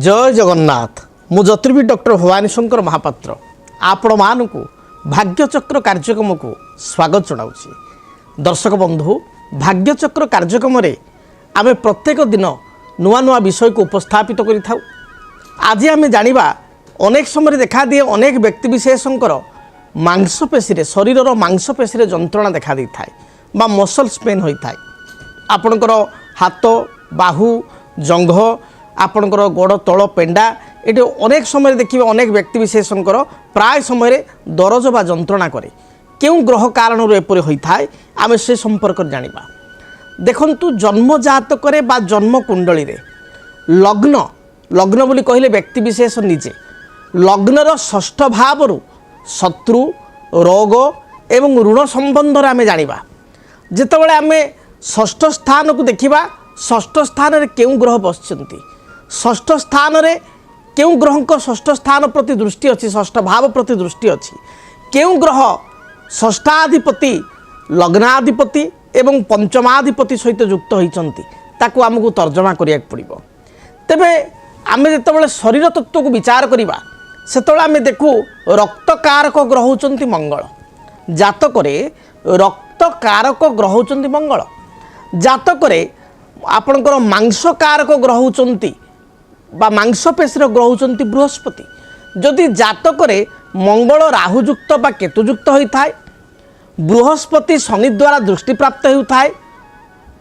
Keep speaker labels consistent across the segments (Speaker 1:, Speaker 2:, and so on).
Speaker 1: जय जगन्नाथ मु ज्योतिर्विद डॉक्टर भवानी शंकर महापात्र आपण मानू भाग्यचक्र कार्यक्रम को स्वागत जनाऊँगी। दर्शक बंधु भाग्यचक्र कार्यक्रम आम प्रत्येक दिन नुआ नुआ विषय को उपस्थापित करिथाउ। आज आम जानिबा अनेक समय देखा दिए अनेक व्यक्तिविशेषकर मांसपेशी शरीर मांसपेशी जंत्रणा देखा दी थाए बा मसल्स पेन होता है। आपणकर हाथ बाहु जंघ आपणकर गोड़ तल पेंडा ये अनेक समय देखिए अनेक व्यक्तिविशेषकर प्राय समय दरज बा जंत्रणा करे क्यों ग्रह कारण एपरी होता है आम से संपर्क जानिबा। देखंतु जन्म जातक बा जन्म कुंडली रे लग्न लग्न बोली कहले व्यक्तिविशेष निजे लग्नर षष्ठ भाव शत्रु रोग एवं ऋण संबंध आम जानिबा। जितेबाला आम षष्ठ स्थान को देखा षष्ठ स्थान रे केउं ग्रह बसचंती षष्ठ स्थान रे केउं ग्रह को षष्ठ स्थान प्रति दृष्टि अच्छी षष्ठ भाव प्रति दृष्टि अच्छी केउं ग्रह षष्ठाधिपति लग्नाधिपति एवं पंचमाधिपति सहित युक्त होइचंती ताकू आमको तर्जमा करिया पड़िबो। तेबे आमे जेतेबेले शरीर तत्व को विचार करिबा सेतेबेले आमे देखू रक्त कारक ग्रह होचंती मंगल। जातकरे रक्त कारक ग्रह होचंती मंगल। जातकरे आपणकर मांस कारक ग्रह होचंती बा मांसपेशी ग्रह होचंती बृहस्पति। जदि जातकरे मंगल राहुयुक्त बा केतुयुक्त होता है बृहस्पति शनि द्वारा दृष्टि प्राप्त होता है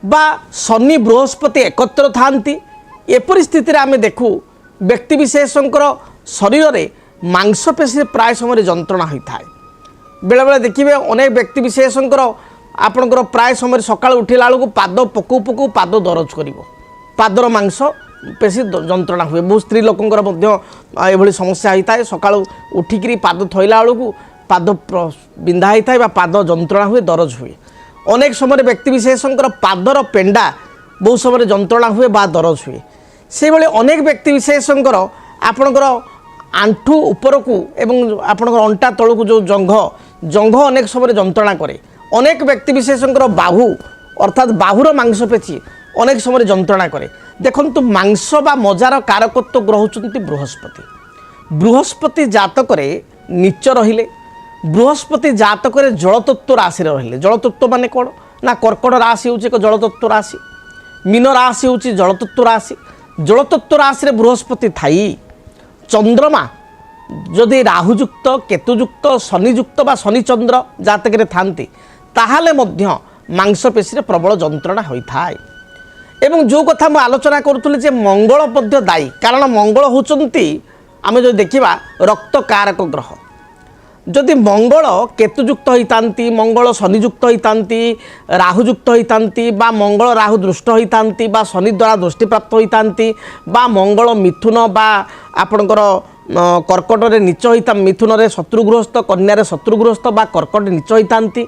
Speaker 1: बा शनि बृहस्पति एकत्र थांती एपरि स्थिति आम देखू व्यक्तिविशेषकर शरीर में मांसपेशी प्राय समय जंत्रणा होता है। बेले बेले देखिए अनेक व्यक्तिविशेषकर आपणकर प्राय समय सका उठला बेलू पाद पकू पकू पाद दरज कर पादर मांस पेशी जंत्रणा हुए। बहुत स्त्री लोकंर ये समस्या होता है सका उठिकी पाद थोला बेलू पाद बिंधा होता है पाद जंत्रणा हुए दरज हुए। अनेक समय व्यक्तिविशेषकर पादर पेंडा बहुत समय जंत्रणा हुए बा दरज हुए। से भाई अनेक व्यक्तिविशेषकर आपणकर आंठू उपरकू एवं आपणकर अंटा तलू जो जंघ जंघ अनेक समय जंत्रणा करे। अनेक व्यक्तिविशेषकर बाहु अर्थात बाहुर मांसपेशी अनेक समय जंत्रणा करे। देखंतु मांस बा मजार कारकत्व ग्रह होचंती बृहस्पति। बृहस्पति जातक नीच रहिले बृहस्पति जातक जलतत्व राशि रहिले जलतत्व माने कौन ना कर्कट राशि होची एक जलतत्व राशि मीन राशि होची जलतत्व राशि। जलतत्व राशि बृहस्पति थाई चंद्रमा जदि राहुयुक्त केतुयुक्त शनियुक्त बा शनि चंद्र जातक थांती ताहाले मध्य मांसपेशी प्रबल जंत्रणा होता है। एवं जो कथा मैं आलोचना करुली जे मंगल मध्य दायी कारण मंगल होचंती आमे जो देखिबा रक्त कारक ग्रह। जदि मंगल केतुयुक्त होइतांती मंगल शनियुक्त होइतांती राहुयुक्त होइतांती बा मंगल राहु दृष्ट होइतांती बा शनि द्वारा दृष्टि प्राप्त होइतांती बा मंगल मिथुन बा आपणकर कर्कट रे नीच होइता मिथुन रे शत्रुगृहस्थ कन्या रे शत्रुगृहस्थ बा कर्कट नीच होइतांती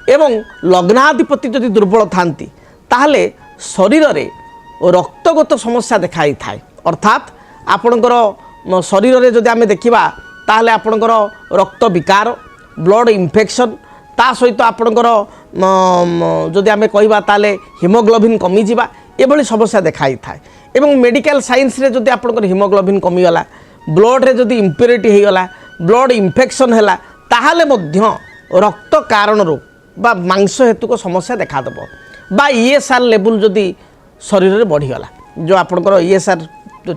Speaker 1: एवं लग्नाधिपति जदि दुर्बल थांती ताहले शरीर रे रक्तगत समस्या देखाई थाए। अर्थात आपणकर शरीर रे जदि आमे देखिबा ताहले आपणकर रक्त विकार ब्लड इन्फेक्शन ता सहित आपणकर जदि आमे कहबा ताहले हिमोग्लोबिन कमी जिबा एभली समस्या देखाई थाए। एवं मेडिकल साइंस रे जदि आपणकर हिमोग्लोबिन कमी गला ब्लड रे जदि इम्प्योरिटी हो गला ब्लड इन्फेक्शन हैला ताहले मध्य रक्त कारणरू बा मांस हेतु को समस्या देखा देबो बा ईएसआर लेवल जदि शरीर में बढ़ीगला जो आपणकर ईएसआर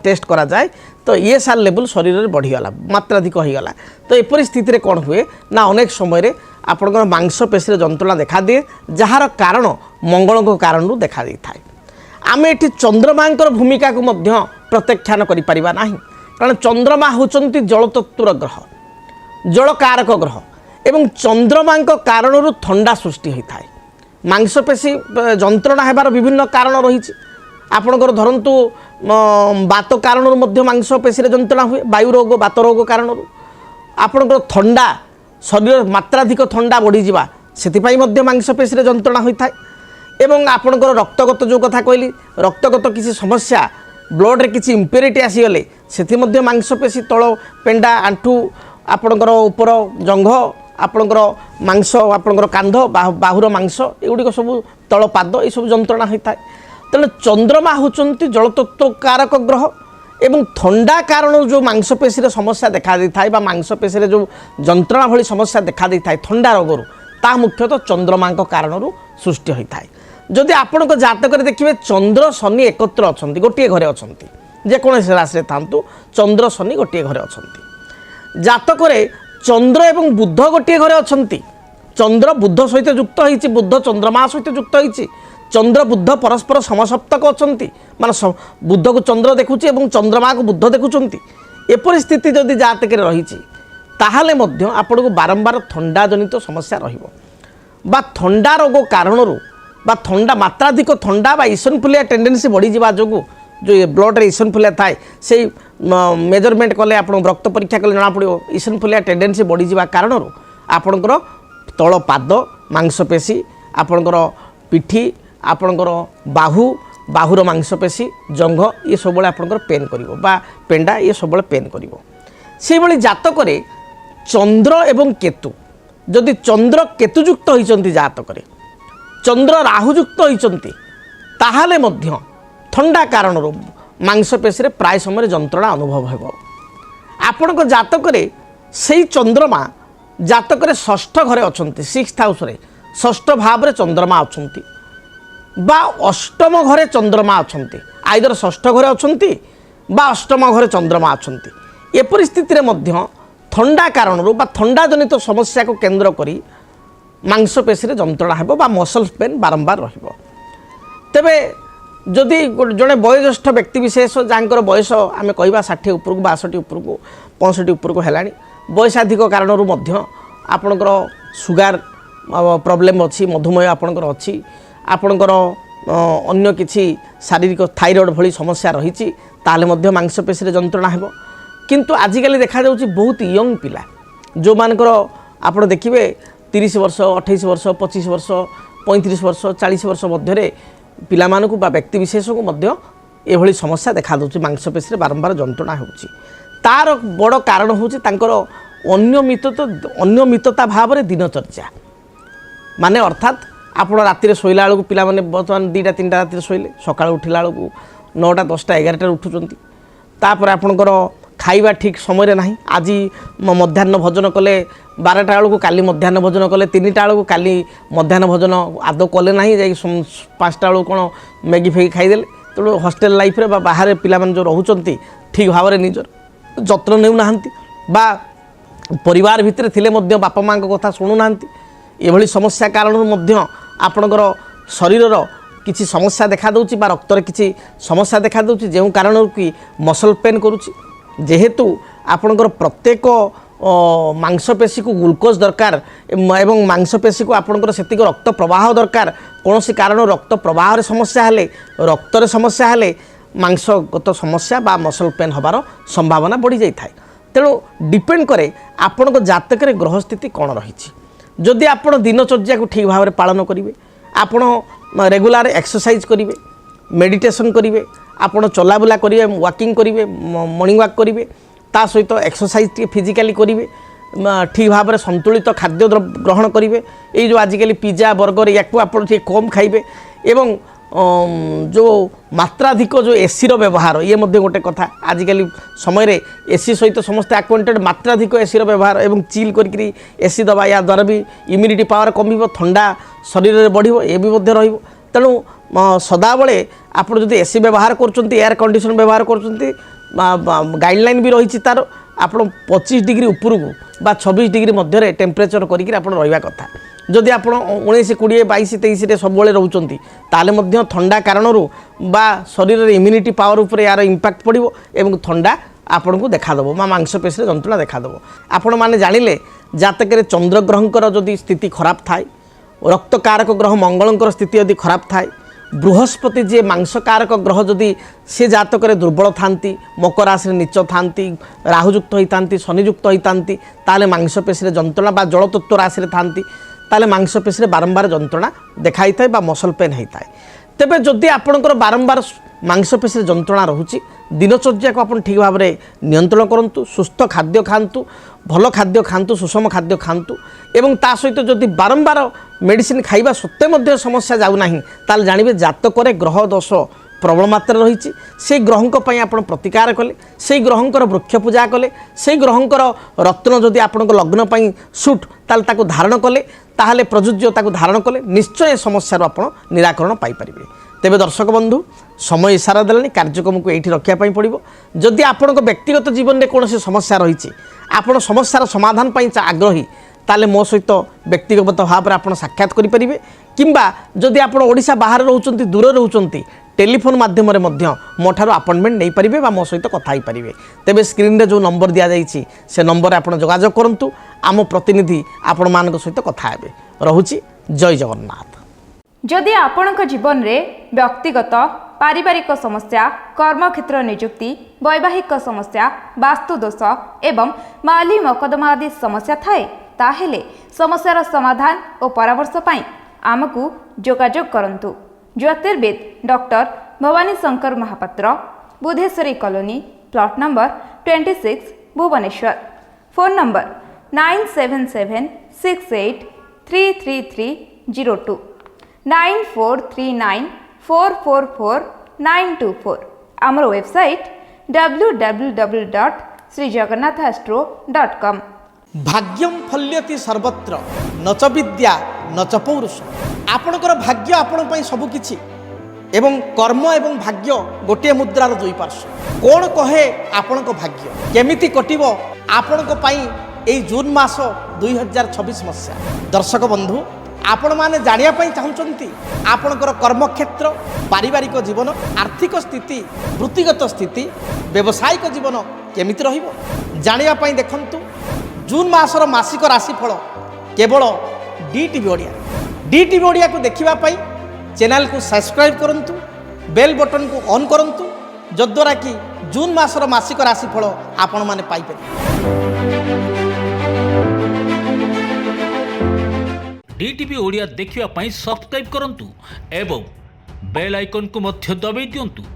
Speaker 1: टेस्ट करा जाए तो ईएसआर लेवल शरीर में बढ़ीगला मात्राधिक होगला तो एपरी स्थिति रे कौन हुए ना अनेक समय आपणकर मांसपेशी जंत्रणा देखा दिए जार कारण मंगल को कारण देखा दी थाए। आम ये चंद्रमा भूमिका को मध्य प्रत्याख्यान करि परिबा नाही कारण चंद्रमा होचंती जलतत्वर ग्रह जल कारक ग्रह एवं चंद्रमा कारण ठंडा सृष्टि होता है। मांसपेशी जंत्रणा हेबार विभिन्न कारण रही आपणकर धरतु बात कारण मांसपेशी जंत्रणा हुए वायु रोग बात रोग कारण आपणकर ठंडा शरीर मात्राधिक ठंडा बढ़ी जावा से मांसपेशी जंत्रणा होता है। एवं आपणकर रक्तगत जो कथा कहली रक्तगत किसी समस्या ब्लड रे किसी इम्प्योरिटी आसीगले से मांसपेशी तल पेंडा आंठू आपणकर ऊपर जंघ आपणकर मांस आपणकर कांध बाहुर मांस एगुड़िक सब तल पाद ये सब जंत्रणा होता है। तेणु चंद्रमा होचंती जलतत्व कारक ग्रह एवं थंडा कारण जो मांसपेशी समस्या देखा दी थाए बा मांसपेशी जो जंत्रणा भली समस्या देखा दी थाए थंडा रोगरू ता मुख्यतः चंद्रमा कारण सृष्टि होता है। जदि आपण जातक देखिए चंद्र शनि एकत्र अच्छा गोटे घरे अच्छा जेकोसी राशि था चंद्र शनि गोटे घरे अच्छा जातक चंद्र एवं बुध गोटे घरे अच्छा चंद्र बुध सहित युक्त होती बुध चंद्रमा सहित युक्त होती चंद्र बुध परस्पर समसप्तक अच्छा माने बुध को चंद्र देखुची एवं चंद्रमा को बुध देखुंट एपरी स्थिति जदि जातक रही ताहले मध्य आपण को बारंबार थंडा जनित समस्या रहिबो बा थंडा रोग कारणरू बा थंडा मात्राधिक थंडा बा इसनफुलिया टेंडेंसी बढ़ी जावा जोगु जो ब्लड रे इसनफुलिया थाए से मेजरमेंट कले आप रक्त परीक्षा कले जना पड़ो इसनफुलिया टेंडेंसी बढ़ी जावा कारणरू आपणकर तल पाद मांसपेशी आपणकर पिठी आपणकर बाहुर मांसपेशी जंघ ये सब आपणकर पेन करिवो बा पेंडा ये सब पेन करिवो से भली जातक चंद्र एवं केतु जदि चंद्र केतुयुक्त होती जातक चंद्र राहुयुक्त होती ताहाले मध्य थंडा कारण मांसपेशी प्राय समय जंत्रणा अनुभव हो आपण जातक से चंद्रमा जातक षष्ठ घरे अच्छा 6th हाउस षष्ठ भाव में चंद्रमा अच्छा बा अष्टम घरे चंद्रमा अच्छा आइदर षष्ठ घरे अच्छा बा अष्टम घरे चंद्रमा अच्छा ए परिस्थिति मध्य थंडा कारण बा थंडा जनित समस्या को केंद्र करी मांसपेशी जंत्रणा हो बा मसल पेन बारंबार रहिबो। तेबे जदि जड़े वयोज्येष्ठ व्यक्ति विशेष जहाँ बयस आम कह 60 उपरकू 62 उपरकू 65 उपरकू है बयसाधिक कारणरू मध्य आपणकर सुगार प्रॉब्लम अच्छी मधुमेह आपणकर अच्छी आपणकर अन्य किसी शारीरिक थायरॉइड भली समस्या रही ताले मध्य मांसपेशी जंत्रणा हो किंतु आजिकल देखा जाउछि बहुत यंग पिला जो मानकर आपण देखिए 30 वर्ष 28 वर्ष 25 वर्ष 35 वर्ष 40 वर्ष मध्य पिला मानकु बा व्यक्ति विशेष को मध्य एभली समस्या देखा दउछि मांसपेशी बारंबार जंत्रणा होउछि तार बड़ कारण होउछि तांकर अनियमितता भाव में दिनचर्या माने अर्थात आपण राति शोला बेलू पिला माने बर्तमान 2टा 3टा राति शोले सका उठिला बेलू 9टा 10टा 11टा उठुचंती तापर आपणकर खाइबा ठीक समय ना आज मध्याह्न भोजन कले 12टा बेलू काली मध्याह्न भोजन कले 3टा बेलू काली मध्याह्न भोजन आदौ कले ना जा 5टा बेलू कौन मैगी फेगी खाईदे तेणु हॉस्टेल लाइफ रे बा बाहर पिला जो रोचंती ठीक भाव में निजर जत्न नेउना बा परिवार भितर थिले मध्य बापा माँ कथा शुणुना एभली समस्या कारण आपणकर शरीर किसी समस्या देखा दूची बा रक्तर किसी समस्या देखा दूची जो कारण कि मसल पेन करुच्ची जेहेतु आपणकर प्रत्येक मांसपेशी को ग्लूकोज दरकार एवं मांसपेशी को आपणकर सेतिक रक्त प्रवाह दरकार कौन सी कारण रक्त प्रवाह समस्या हेले रक्तर समस्या हेले मांसगत समस्या बा मसल पेन होबार संभावना बढ़ी जाई थाए तेणु डिपेंड करे आपण जातक ग्रह स्थिति कौन रही जदि आपण दिनचर्या को ठीक भाव में पालन करेंगे आपण रेगुलर एक्सरसाइज करेंगे मेडिटेशन करेंगे आपण चलाबुला करेंगे वॉकिंग करेंगे मॉर्निंग वॉक करेंगे ता सहित एक्सरसाइज टी फिजिकली करेंगे ठीक भाव में संतुलित खाद्य ग्रहण करेंगे ये जो आजिकल पिज्जा बर्गर या आप कम खाइबे एवं जो मात्राधिक जो एसी रो व्यवहार ये मध्य गोटे कथा आजिकल समय एसी सहित समस्त आक्वेंटेड मात्राधिक एसी रो व्यवहार एवं चिल करके एसी दबा या द्वारा भी इम्यूनिटी पावर कम ठंडा शरीर में बढ़ो ये भी रहिबो तेणु सदाबले आप जब एसी व्यवहार कर एयर कंडीशन व्यवहार कर गाइडलाइन भी रही तार आप 25 डिग्री उपरकू बा 26 डिग्री मध्य टेम्परेचर करके रहा कथा जदि आप 19 20 22 23 सब रोचंती ताले मध्य ठंडा कारणरू बा शरीर इम्यूनिटी पावर उपर यार इंपैक्ट पड़ो एवं ठंडा आपन को देखादेव बा मांसपेशी जंत्रणा देखादेव आपण मैंने जानिले जातक चंद्रग्रहंकर जदि स्थिति खराब थाए रक्तकारक ग्रह मंगलंकर स्थिति यदि खराब थाए बृहस्पति जे मांसकारक ग्रह जदि से जातक दुर्बल थांती मकर राशि नीच थांती राहुयुक्त होती शनियुक्त होती ताले मांसपेशी जंत्रणा बा जलतत्व राशि थांती ताले मांसपेशी बारंबार जंत्रणा देखाई थाए बा मसल पेन होता है तेबे जदि आपणकर बारंबार मांसपेशी जंत्रणा रोचे दिनचर्या को आप ठीक भाव में नियंत्रण करूँ सुस्थ खाद्य खातु भल खाद्य खातु सुषम खाद्य खातु एवं ता सहित जदि बारंबार मेडिसिन खाइबा सत्ते मध्य समस्या जाऊना ताल जानिबे जातक ग्रह दोष प्रबल मात्रा रही से ग्रहों आपण प्रतिकार कले से ग्रहों वृक्ष पूजा कले से ग्रहों रत्न जदि आपण लग्न पर सुट ताल ताको धारण कले ताहले प्रयोज्य ताको धारण कले निश्चय समस्या आपण निराकरण पाइपर। तेबे दर्शक बंधु समय इशारा देलानी कार्यक्रम को ये रखापी पड़ो जदि आपण व्यक्तिगत जीवन में कौन समस्या रही आपण समस्यार समाधान आग्रही ताले मो सहित व्यक्तिगत भाव में आप साक्षात करेंगे किंबा जदि आप ओडिशा बाहर रोचंती दूर रोचंती टेलीफोन माध्यम मोठार अपॉइंटमेंट नहीं पारे मो सहित कथा ही पारे। तेबे स्क्रीन रे जो नंबर दिया जाइए से नंबर आप जोगाजोग करूँ आम प्रतिनिधि आपण मान सहित कथा हे रोची। जय जगन्नाथ।
Speaker 2: जदि आपणक जीवन रे व्यक्तिगत पारिवारिक समस्या कर्मक्षेत्र नियुक्ति वैवाहिक समस्या वास्तु दोष एवं माली मकदमा आदि समस्या थाए ताहेले समस्यार समाधान और परामर्श पाई आमकु जोगाजोग करंतु। ज्योतिर्विद doctor Bhawani Shankar Mahapatra, Budheswari colony, plot number 26, Bhubaneswar. Phone number 9776833302 9439444924। आमर वेबसाइट www.srijagannathastro.com।
Speaker 1: भाग्यम फल्यति सर्वत्र न च विद्या न च पौरुष। आपणकर भाग्य आपण पई सब किछि एवं कर्म एवं भाग्य गोटे मुद्रार दुई पार्श्व। कौन कहे आपणक भाग्य केमिति कटिबो आपणक पई एई जून मास 2026 मसिया। दर्शक बंधु आपण माने जानिया पई चाहुचंती आपणकर कर्मक्षेत्र पारिवारिक जीवन आर्थिक स्थिति वृत्तिगत स्थिति व्यावसायिक जीवन केमिति रहिबो जानिया पई देखंतु जून मासर मासिक राशिफल केवल DTV ओडिया। DTV ओडिया को देखिबा पई चैनल को सब्सक्राइब करंतु बेल बटन को ऑन करंतु जद्वारा कि जून मासर मासिक राशिफल आपण माने पाई परिबे।
Speaker 3: DTV ओडिया देखिबा पई सब्सक्राइब करंतु एवं बेल आइकन को मध्य दबाई दियंतु।